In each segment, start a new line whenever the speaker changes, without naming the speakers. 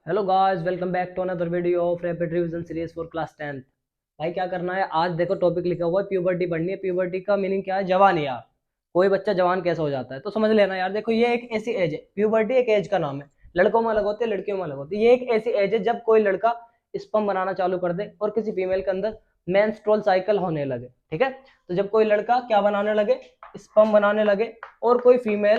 Hello guys, welcome back to another video of rapid revision series for class 10th। भाई क्या करना है, आज देखो टॉपिक लिखा हुआ है प्यूबर्टी पढ़नी है। प्यूबर्टी का मीनिंग क्या है? जवानी यार। कोई बच्चा जवान कैसे हो जाता है तो समझ लेना यार। देखो ये एक ऐसी एज है, प्यूबर्टी एक एज का नाम है। लड़कों में अलग होती है, लड़कियों में अलग होती है। ये एक ऐसी एज है जब कोई लड़का स्पर्म बनाना चालू कर दे और किसी फीमेल के अंदर मेंस्ट्रुअल साइकिल होने लगे। ठीक है, तो जब कोई लड़का क्या बनाने लगे, स्पर्म बनाने लगे, और कोई फीमेल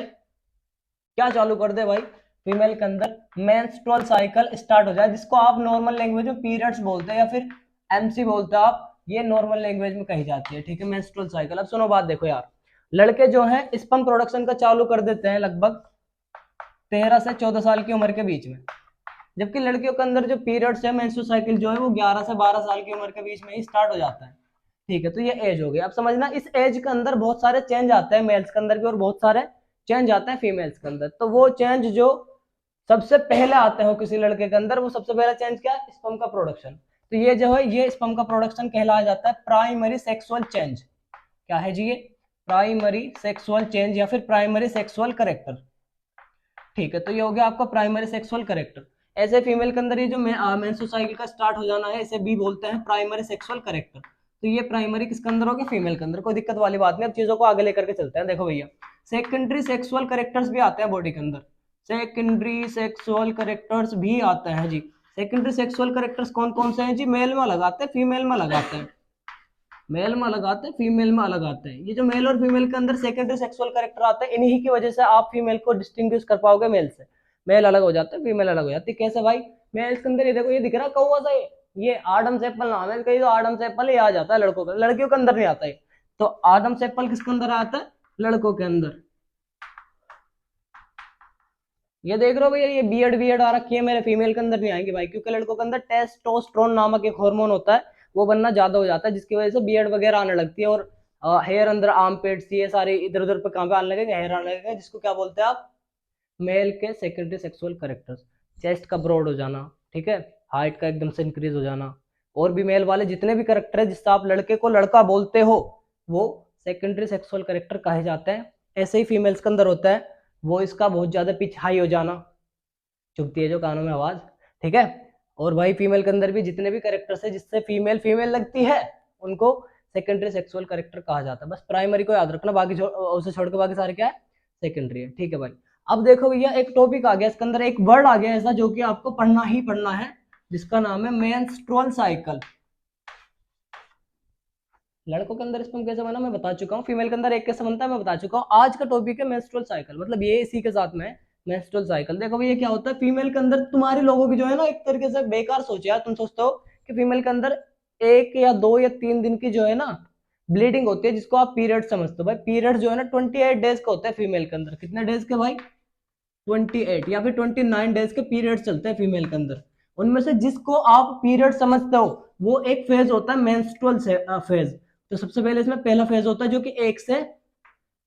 क्या चालू कर दे भाई, फीमेल के अंदर मेंस्ट्रुअल साइकिल स्टार्ट हो जाए, जिसको आप नॉर्मल लैंग्वेज में पीरियड्स बोलते हैं या फिर एमसी बोलते हैं आप। ये नॉर्मल लैंग्वेज में कही जाती है। ठीक है, मेंस्ट्रुअल साइकिल। अब सुनो बात, देखो यार, लड़के जो है स्पर्म प्रोडक्शन का चालू कर देते हैं लगभग 13 से 14 साल की उम्र के बीच में, जबकि लड़कियों के अंदर जो पीरियड्स है, मेंस्ट्रुअल साइकिल जो है वो 11 से 12 साल की उम्र के बीच में ही स्टार्ट हो जाता है। ठीक है, तो ये एज हो गई। अब समझना, इस एज के अंदर बहुत सारे चेंज आते हैं मेल्स के अंदर भी, और बहुत सारे चेंज आते हैं फीमेल्स के अंदर। तो वो चेंज जो सबसे पहले आते हो किसी लड़के के अंदर, वो सबसे पहला चेंज क्या है? स्पर्म का प्रोडक्शन। तो ये जो है, ये स्पर्म का प्रोडक्शन कहलाया जाता है प्राइमरी सेक्सुअल चेंज। क्या है जी? ये प्राइमरी सेक्सुअल चेंज या फिर प्राइमरी सेक्सुअल करेक्टर। ठीक है, तो ये हो गया आपका प्राइमरी सेक्सुअल करेक्टर। ऐसे फीमेल के अंदर ये जो मेंस्ट्रुअल साइकिल का स्टार्ट हो जाना है, इसे बी बोलते हैं प्राइमरी सेक्सुअल करेक्टर। तो ये प्राइमरी किसके अंदर हो गया? फीमेल के अंदर। कोई दिक्कत वाली बात नहीं। अब चीजों को आगे लेकर के चलते हैं। देखो भैया, सेकेंडरी सेक्सुअल करेक्टर्स भी आते हैं बॉडी के अंदर। सेकेंडरी सेक्सुअल करेक्टर्स भी आते हैं जी। सेकेंडरी सेक्सुअल करेक्टर्स कौन कौन से हैं जी? मेल में लगाते हैं, फीमेल में लगाते हैं। मेल में अलग आते हैं, फीमेल में अलग आते हैं। ये जो मेल और फीमेल के अंदर सेकेंडरी सेक्सुअल कैरेक्टर आते हैं, इन्हीं की वजह से आप फीमेल को डिस्टिंग्विश कर पाओगे मेल से। मेल अलग हो जाते हैं, फीमेल अलग हो जाती है। कैसे भाई? मेल के अंदर ये देखो, ये दिख रहा है कौवा सा, ये आडम सेपल नाम है। कहीं तो आडम सेपल ही आ जाता है लड़कों का, लड़कियों के अंदर नहीं आता है। तो आडम सेपल किसके अंदर आता है? लड़कों के अंदर। ये देख रहे हो भैया, ये बियर्ड बियर्ड आ रखी है मेरे, फीमेल के अंदर नहीं आएंगे भाई, क्योंकि लड़कों के अंदर टेस्टोस्टेरोन नामक एक हार्मोन होता है, वो बनना ज्यादा हो जाता है, जिसकी वजह से बियर्ड वगैरह आने लगती है। और हेयर अंदर आर्म पेट्स, ये सारे इधर उधर पे कहाँ पे आने लगेगा? हेयर आने लगेगा, जिसको क्या बोलते हैं आप? मेल के सेकेंडरी सेक्सुअल करेक्टर्स। चेस्ट का ब्रॉड हो जाना, ठीक है, हाइट का एकदम से इंक्रीज हो जाना, और भी मेल वाले जितने भी करेक्टर है जिससे आप लड़के को लड़का बोलते हो, वो सेकेंडरी सेक्सुअल करेक्टर कहे जाते हैं। ऐसे ही फीमेल्स के अंदर होता है वो इसका बहुत ज्यादा पिच हाई हो जाना, चुभती है जो कानों में आवाज। ठीक है, और भाई फीमेल के अंदर भी जितने भी करेक्टर्स है जिससे फीमेल फीमेल लगती है, उनको सेकेंडरी सेक्सुअल करेक्टर कहा जाता है। बस प्राइमरी को याद रखना, बाकी उसे छोड़ के बाकी सारे क्या है? सेकेंडरी है। ठीक है भाई। अब देखो भैया, एक टॉपिक आ गया इसके अंदर, एक वर्ड आ गया ऐसा जो कि आपको पढ़ना ही पढ़ना है, जिसका नाम है मेंस्ट्रुअल साइकिल। लड़कों के अंदर स्पर्म कैसे बना मैं बता चुका हूँ, फीमेल के अंदर एक कैसे बनता है मैं बता चुका हूँ। आज का टॉपिक है मेंस्ट्रुअल साइकिल, मतलब ये इसी के साथ में मेंस्ट्रुअल साइकिल। देखो भैया क्या होता है, फीमेल के अंदर तुम्हारे लोगों की जो है ना, एक तरीके से बेकार सोच यार। तुम सोचते हो कि फीमेल के अंदर 1 या 2 या 3 दिन की जो है ना ब्लीडिंग होती है, जिसको आप पीरियड समझते हो। भाई पीरियड जो है ना 28 डेज का होता है फीमेल के अंदर। कितने डेज के भाई? 28 या फिर 29 डेज के पीरियड चलते हैं फीमेल के अंदर। उनमें से जिसको आप पीरियड समझते हो, वो एक फेज होता है मेंस्ट्रुअल फेज। तो सबसे पहले इसमें पहला फेज होता है जो कि 1 से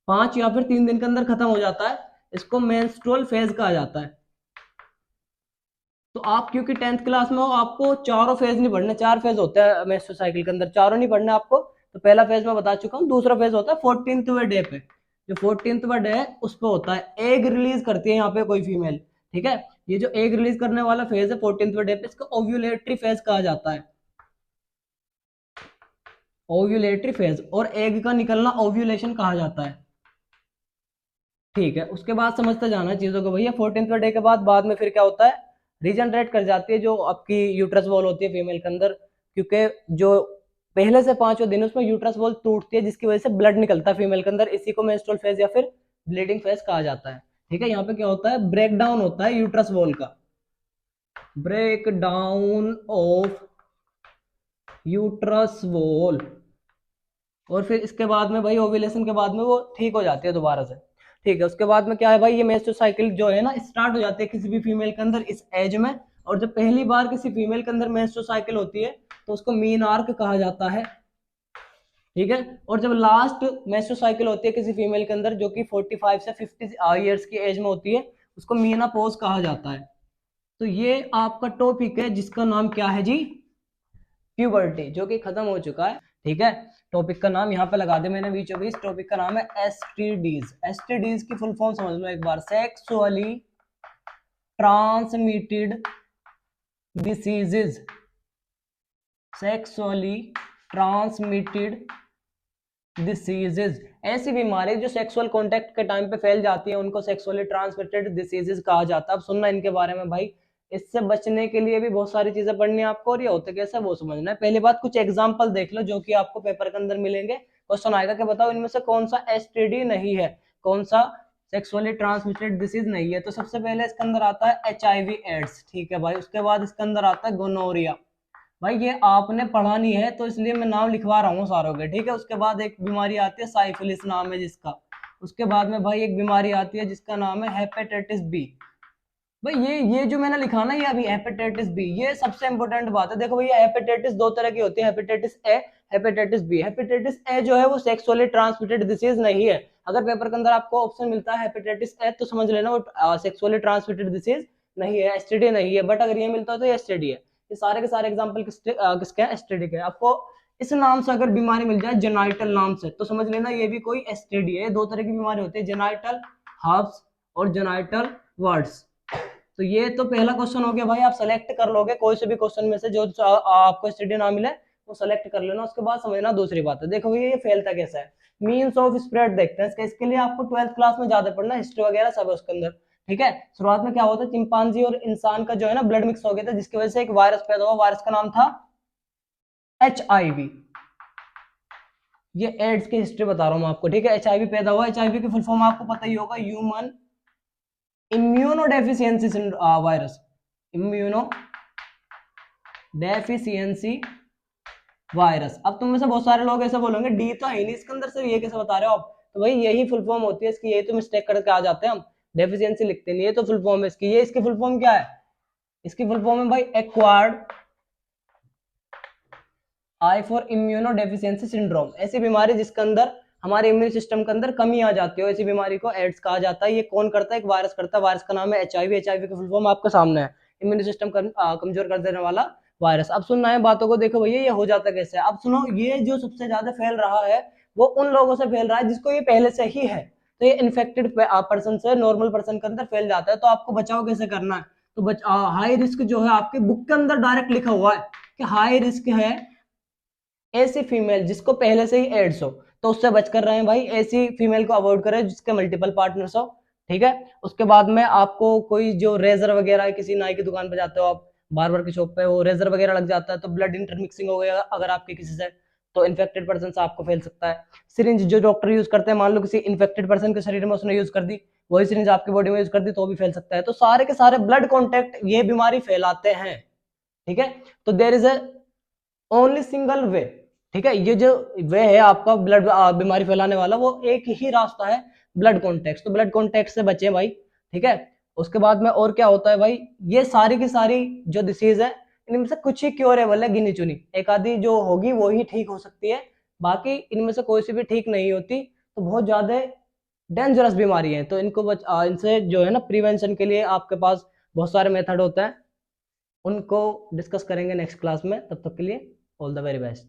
5 या फिर 3 दिन के अंदर खत्म हो जाता है, इसको मेंस्ट्रुअल फेज कहा जाता है। तो आप क्योंकि 10th क्लास में हो, आपको चारों फेज नहीं पढ़ने, 4 फेज होते हैं मेंस्ट्रुअल साइकिल के अंदर, चारों नहीं पढ़ने आपको। तो पहला फेज मैं बता चुका हूँ। दूसरा फेज होता है 14th डे पे। जो 14th डे है उस पे होता है, एग रिलीज करती है यहाँ पे कोई फीमेल। ठीक है, ये जो एग रिलीज करने वाला फेज है 14th डे पे, इसको ओव्यूलेटरी फेज कहा जाता है। ओव्यूलेटरी फेज, और एग का निकलना ओव्यूलेशन कहा जाता है। ठीक है, उसके बाद समझते जाना चीजों को भैया। 14th डे के बाद में फिर क्या होता है? रीजनरेट कर जाती है जो आपकी यूट्रस वॉल होती है फीमेल के अंदर, क्योंकि जो पहले से 5वें दिन उसमें यूट्रस वॉल टूटती है, जिसकी वजह से ब्लड निकलता है फीमेल के अंदर। इसी को मेंस्ट्रुअल फेज या फिर ब्लीडिंग फेज कहा जाता है। ठीक है, यहाँ पे क्या होता है? ब्रेक डाउन होता है यूट्रस वॉल का, break down of uterus wall. और फिर इसके बाद में भाई ओव्यूलेशन के बाद में वो ठीक हो जाती है दोबारा से। ठीक है, उसके बाद में क्या है भाई, ये मेंस्ट्रुअल साइकिल जो है ना स्टार्ट हो जाती है किसी भी फीमेल के अंदर इस एज में। और जब पहली बार किसी फीमेल के अंदर मेंस्ट्रुअल साइकिल होती है तो उसको मीन आर्क कहा जाता है। ठीक है, और जब लास्ट मेंस्ट्रुअल साइकिल होती है किसी फीमेल के अंदर जो कि 45 से 50 ईयर्स की एज में होती है, उसको मीनापोज कहा जाता है। तो ये आपका टॉपिक है जिसका नाम क्या है जी? प्यूबर्टी, जो कि खत्म हो चुका है। ठीक है, टॉपिक का नाम यहाँ पे लगा दे मैंने बीचों बीच। टॉपिक का नाम है एसटीडीज। एसटीडीज की फुल फॉर्म समझ लो एक बार, sexually transmitted diseases, sexually transmitted diseases, ऐसी बीमारी जो सेक्सुअल कांटेक्ट के टाइम पे फैल जाती है उनको सेक्सुअली ट्रांसमिटेड डिसीजेज कहा जाता है। अब सुनना इनके बारे में भाई, इससे बचने के लिए भी बहुत सारी चीजें पढ़नी है आपको, और ये होते कैसे वो समझना है। पहली बात, कुछ एग्जांपल देख लो जो कि आपको पेपर के अंदर मिलेंगे। क्वेश्चन आएगा कि बताओ इनमें से कौन सा एसटीडी नहीं है, कौन सा सेक्सुअली ट्रांसमिटेड डिसीज नहीं है। तो सबसे पहले इसके अंदर आता है HIV एड्स, ठीक है भाई। उसके बाद इसके अंदर आता है गोनोरिया, भाई ये आपने पढ़ा नहीं है तो इसलिए मैं नाम लिखवा रहा हूँ सारों के, ठीक है। उसके बाद एक बीमारी आती है साइफिलिस नाम है जिसका। उसके बाद में भाई एक बीमारी आती है जिसका नाम है हेपेटाइटिस बी। भाई ये जो मैंने लिखा ना ये अभी हेपेटाइटिस बी, ये सबसे इंपॉर्टेंट बात है। देखो भैया हेपेटाइटिस दो तरह की होती है, hepatitis A, hepatitis B. Hepatitis A जो है वो सेक्सुअली ट्रांसमिटेड डिसीज नहीं है। अगर पेपर के अंदर आपको ऑप्शन मिलता है हेपेटाइटिस ए तो समझ लेना वो सेक्सुअली ट्रांसमिटेड डिसीज नहीं है, एसटीडी नहीं है। बट अगर ये मिलता है तो ये एसटीडी है। ये सारे के सारे एग्जाम्पल किसके हैं, एसटीडी के। आपको इस नाम से अगर बीमारी मिल जाए जेनाइटल नाम से तो समझ लेना ये भी कोई एसटीडी है। दो तरह की बीमारी होती है, जेनाइटल हर्ब्स और जेनाइटल वर्ड्स। तो ये तो पहला क्वेश्चन हो गया भाई, आप सेलेक्ट कर लोगे कोई से भी क्वेश्चन में से जो आपको स्टडी ना मिले वो सेलेक्ट कर लेना। उसके बाद समझना दूसरी बात है। देखो ये फैलता कैसा है, मीन्स ऑफ स्प्रेड देखते हैं इसके लिए आपको 12th क्लास में ज्यादा पढ़ना, हिस्ट्री वगैरह सब है उसके अंदर, ठीक है। शुरुआत में क्या होता है, चिंपांजी और इंसान का जो है ना ब्लड मिक्स हो गया था जिसकी वजह से एक वायरस पैदा हुआ, वायरस का नाम था HIV। ये एड्स की हिस्ट्री बता रहा हूँ मैं आपको, ठीक है। HIV पैदा हुआ, HIV की फुल फॉर्म आपको पता ही होगा, human immunodeficiency virus, immuno deficiency virus. अब तुम में से बहुत सारे लोग ऐसे बोलेंगे डी तो है नहीं इसके अंदर, सिर्फ ये कैसे बता रहे हो आप। तो भाई यही फुल फॉर्म होती है इसकी, यही तो मिस्टेक करके आ जाते हैं हम, डेफिशिएंसी लिखते नहीं, ये तो फुल फॉर्म है इसकी। ये इसकी फुल फॉर्म क्या है, इसकी फुल फॉर्म है भाई acquired I for immuno deficiency syndrome. ऐसी बीमारी जिसके अंदर हमारे इम्यून सिस्टम के अंदर कमी आ जाती है, ऐसी बीमारी को एड्स कहा जाता है। ये कौन करता है, एक वायरस करता है, वायरस का नाम है HIV। HIV की फुल फॉर्म आपके सामने है, इम्यून सिस्टम कमजोर कर देने वाला वायरस। अब सुनना है बातों को, देखो भैया ये हो जाता कैसे है। अब सुनो, ये जो सबसे ज्यादा फैल रहा है वो उन लोगों से फैल रहा है जिसको ये पहले से ही है। तो ये इन्फेक्टेड पर्सन से नॉर्मल पर्सन के अंदर फैल जाता है। तो आपको बचाव कैसे करना है, तो हाई रिस्क जो है आपके बुक के अंदर डायरेक्ट लिखा हुआ है कि हाई रिस्क है ऐसी फीमेल जिसको पहले से ही एड्स हो, तो उससे बचकर रहें भाई। ऐसी फीमेल को अवॉइड करें जिसके मल्टीपल पार्टनर्स हो, ठीक है। उसके बाद में आपको कोई जो रेजर वगैरह, किसी नाई की दुकान पे जाते हो आप, बार्बर की शॉप पे, वो रेजर वगैरह लग जाता है तो ब्लड इंटरमिक्सिंग हो गया अगर आपके किसी से, तो इन्फेक्टेड पर्सन से आपको फैल सकता है। सिरिंज जो डॉक्टर यूज करते हैं, मान लो किसी इन्फेक्टेड पर्सन के शरीर में उसने यूज कर दी, वही सिरिंज आपकी बॉडी में यूज कर दी तो भी फैल सकता है। तो सारे के सारे ब्लड कॉन्टेक्ट ये बीमारी फैलाते हैं, ठीक है। तो there is a only single way, ठीक है। ये जो वे है आपका ब्लड बीमारी फैलाने वाला, वो एक ही रास्ता है, ब्लड कॉन्टेक्ट। तो ब्लड कॉन्टेक्ट से बचे भाई, ठीक है। उसके बाद में और क्या होता है भाई, ये सारी की सारी जो डिसीज है इनमें से कुछ ही क्योरेबल है, गिनी चुनी एक आधी जो होगी वो ही ठीक हो सकती है, बाकी इनमें से कोई सी भी ठीक नहीं होती। तो बहुत ज्यादा डेंजरस बीमारी है, तो इनको इनसे जो है ना प्रिवेंशन के लिए आपके पास बहुत सारे मेथड होते हैं, उनको डिस्कस करेंगे नेक्स्ट क्लास में। तब तक के लिए ऑल द वेरी बेस्ट।